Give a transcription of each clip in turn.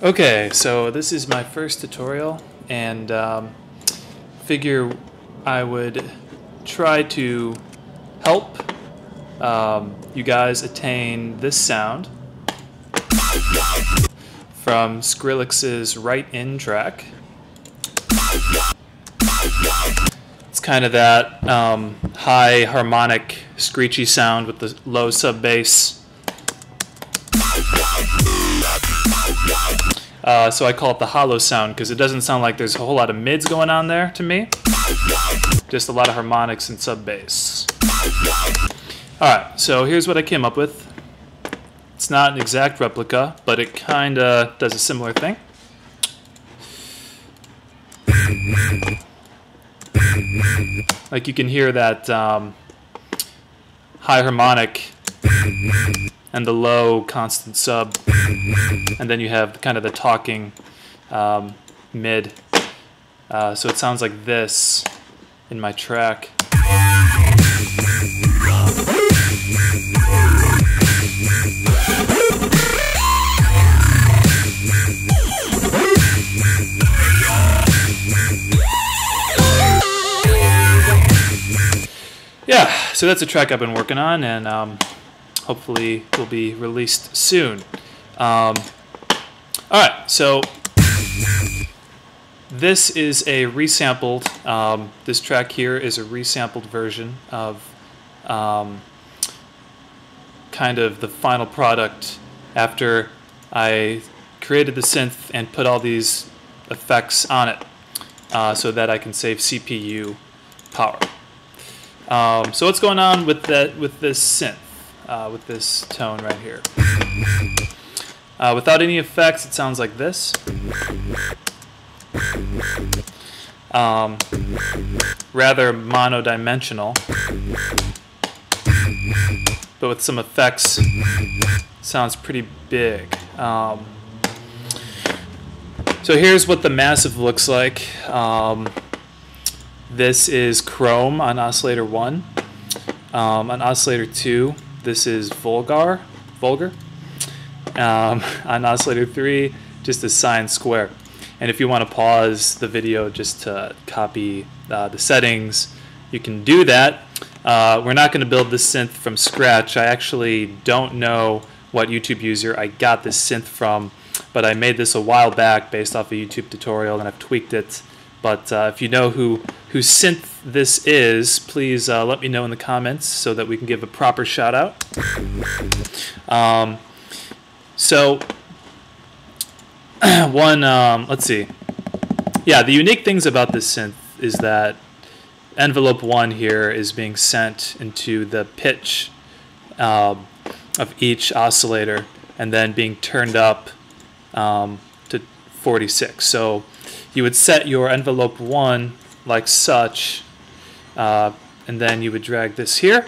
Okay, so this is my first tutorial, and figure I would try to help you guys attain this sound from Skillex's Right-In track. It's kind of that high harmonic screechy sound with the low sub bass. So I call it the hollow sound because it doesn't sound like there's a whole lot of mids going on there to me. Just a lot of harmonics and sub bass. Alright, so here's what I came up with. It's not an exact replica, but it kind of does a similar thing. Like you can hear that high harmonic and the low constant sub, and then you have kind of the talking mid. So it sounds like this in my track. Yeah, so that's a track I've been working on, and hopefully will be released soon. Alright, so this is a resampled, this track here is a resampled version of kind of the final product after I created the synth and put all these effects on it so that I can save CPU power. So what's going on with this synth? With this tone right here. Without any effects, it sounds like this. Rather monodimensional. But with some effects, it sounds pretty big. So here's what the massive looks like. This is Chrome on oscillator 1. On oscillator 2, this is Vulgar. On oscillator 3, just a sine square. And if you want to pause the video just to copy the settings, you can do that. We're not going to build this synth from scratch. I actually don't know what YouTube user I got this synth from, but I made this a while back based off a YouTube tutorial, and I've tweaked it. But if you know whose synth this is, please let me know in the comments so that we can give a proper shout out. So let's see. Yeah, the unique things about this synth is that envelope 1 here is being sent into the pitch of each oscillator and then being turned up to 46. So you would set your envelope 1 like such, and then you would drag this here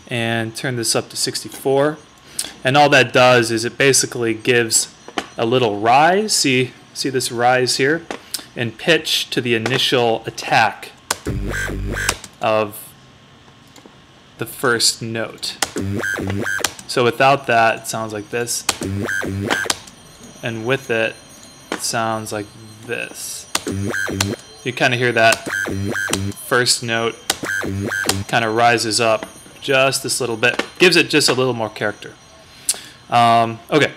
and turn this up to 64. And all that does is it basically gives a little rise, see this rise here, in pitch to the initial attack of the first note. So without that, it sounds like this, and with it, it sounds like this. You kind of hear that first note kind of rises up just this little bit, gives it just a little more character. Okay,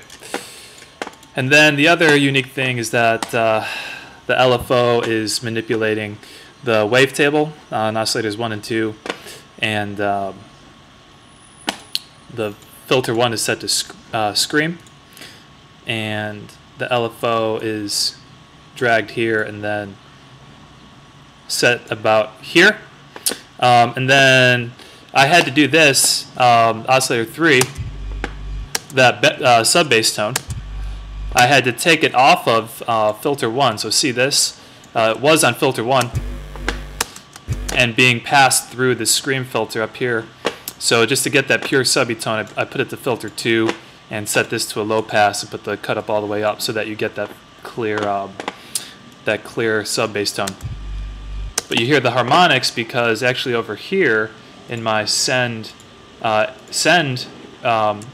and then the other unique thing is that the LFO is manipulating the wavetable on oscillators 1 and 2, and the filter 1 is set to scream, and the LFO is dragged here and then set about here. And then I had to do this, oscillator 3, that sub bass tone. I had to take it off of filter 1. So see this? It was on filter 1 and being passed through the scream filter up here. So just to get that pure subby tone, I put it to filter 2 and set this to a low pass and put the cut up all the way up so that you get that clear sub bass tone. But you hear the harmonics because actually over here in my send,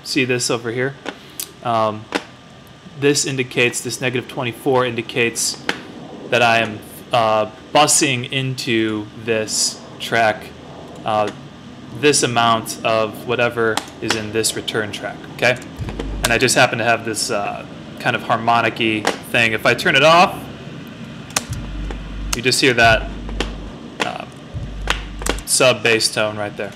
see this over here? this indicates, this negative 24 indicates that I am busing into this track this amount of whatever is in this return track, okay? And I just happen to have this kind of harmonic-y thing. If I turn it off, you just hear that sub bass tone right there.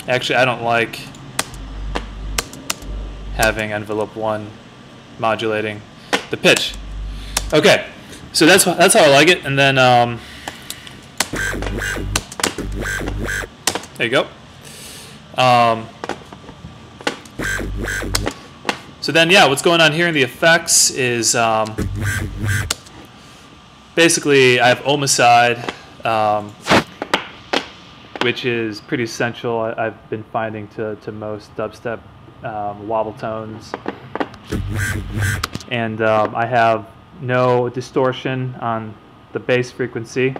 Actually, I don't like having envelope 1 modulating the pitch. Okay, so that's how I like it. And then there you go. So then, yeah, what's going on here in the effects is basically I have homicide, which is pretty essential. I've been finding to most dubstep wobble tones. And I have no distortion on the bass frequency.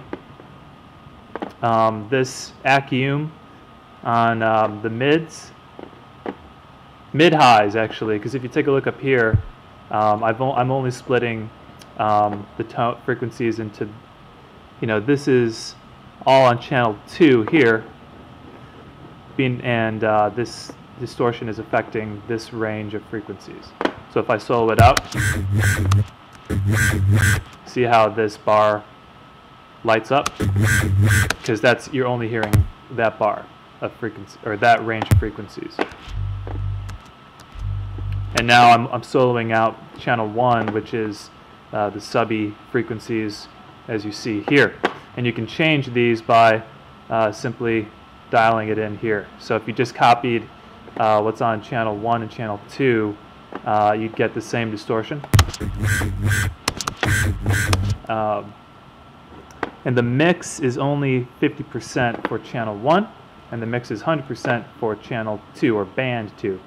This vacuum on the mid-highs actually, because if you take a look up here, I'm only splitting the tone frequencies into, this is all on channel 2 here, and this distortion is affecting this range of frequencies. So if I solo it out, see how this bar lights up? Because you're only hearing that bar of frequency, or that range of frequencies. And now I'm soloing out channel 1, which is the subby frequencies, as you see here. And you can change these by simply dialing it in here. So if you just copied what's on channel 1 and channel 2, you'd get the same distortion. And the mix is only 50% for channel 1, and the mix is 100% for channel 2, or band 2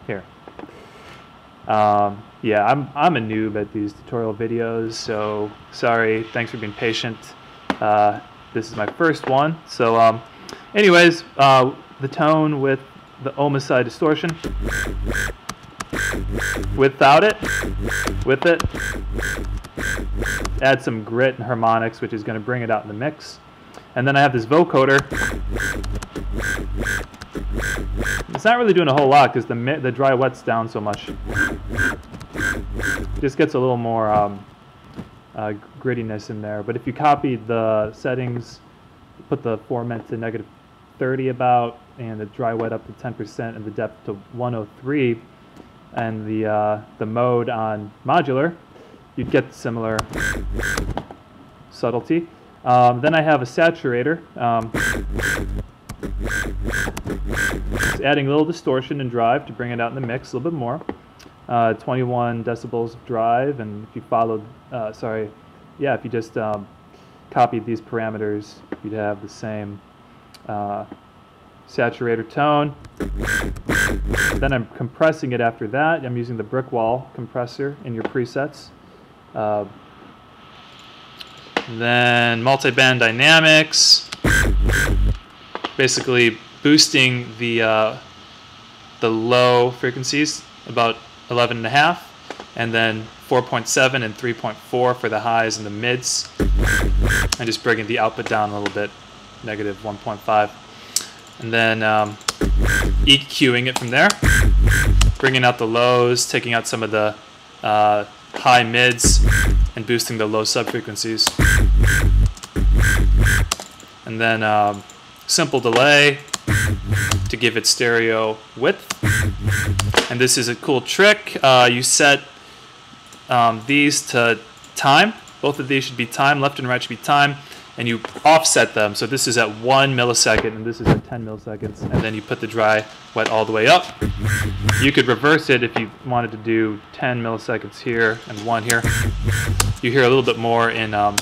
here. Yeah, I'm a noob at these tutorial videos, so sorry. Thanks for being patient. This is my first one. So anyways, the tone with the homicide distortion, without it, with it, add some grit and harmonics, which is going to bring it out in the mix. And then I have this vocoder. It's not really doing a whole lot because the dry wet's down so much. Just gets a little more grittiness in there. But if you copy the settings, put the formant to -30 about, and the dry wet up to 10%, and the depth to 103, and the mode on modular, you'd get similar subtlety. Then I have a saturator. Just adding a little distortion and drive to bring it out in the mix a little bit more. 21 decibels of drive, and if you followed, if you just copied these parameters, you'd have the same saturator tone. Then I'm compressing it after that. I'm using the brick wall compressor in your presets. Then multi-band dynamics, basically boosting the low frequencies about 11.5, and then 4.7 and 3.4 for the highs and the mids, and just bringing the output down a little bit, -1.5, and then EQing it from there, bringing out the lows, taking out some of the high mids, and boosting the low sub frequencies, and then simple delay to give it stereo width. And this is a cool trick. You set these to time. Both of these should be time. Left and right should be time. And you offset them. So this is at 1 millisecond, and this is at 10 milliseconds. And then you put the dry wet all the way up. You could reverse it if you wanted to do 10 milliseconds here and 1 here. You hear a little bit more in, I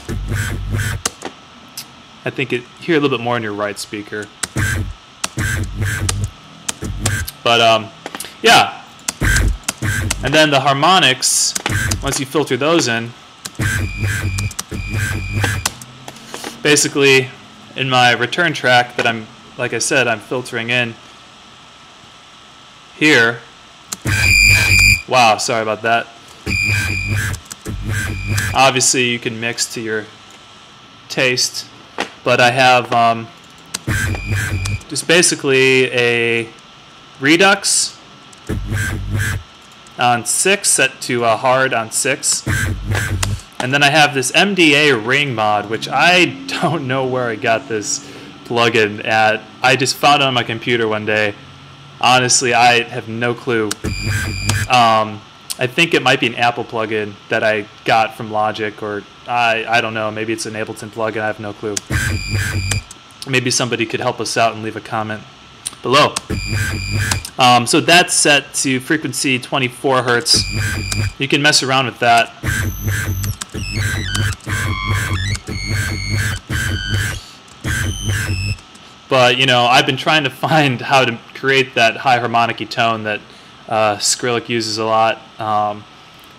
think you hear a little bit more in your right speaker. But yeah. And then the harmonics, once you filter those in, basically in my return track that like I said, I'm filtering in, here. Wow, sorry about that. Obviously, you can mix to your taste, but I have just basically a Redux on 6 set to hard on 6. And then I have this MDA ring mod, which I don't know where I got this plugin at. I just found it on my computer one day. Honestly, I have no clue. I think it might be an Apple plugin that I got from Logic, or I don't know. Maybe it's an Ableton plugin. I have no clue. Maybe somebody could help us out and leave a comment below. So that's set to frequency 24 Hertz. You can mess around with that. But, you know, I've been trying to find how to create that high harmonic-y tone that Skillex uses a lot.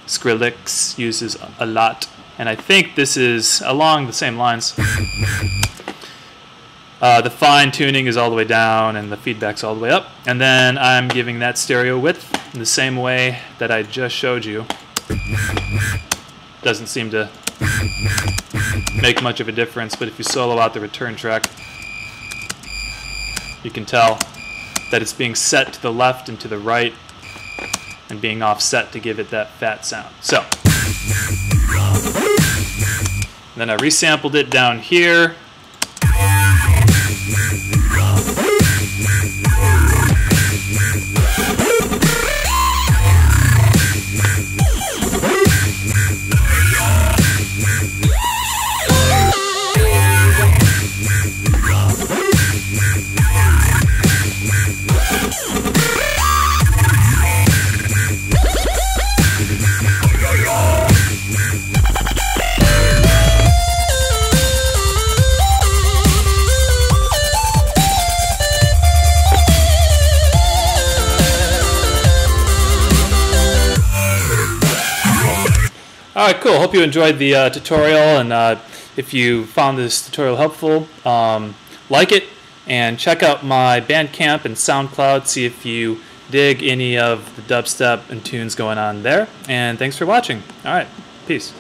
Skillex uses a lot. And I think this is along the same lines. The fine tuning is all the way down and the feedback's all the way up. And then I'm giving that stereo width in the same way that I just showed you. Doesn't seem to make much of a difference, but if you solo out the return track, you can tell that it's being set to the left and to the right and being offset to give it that fat sound. So, then I resampled it down here. Alright, cool. Hope you enjoyed the tutorial, and if you found this tutorial helpful, like it, and check out my Bandcamp and SoundCloud, see if you dig any of the dubstep and tunes going on there. And thanks for watching. Alright, peace.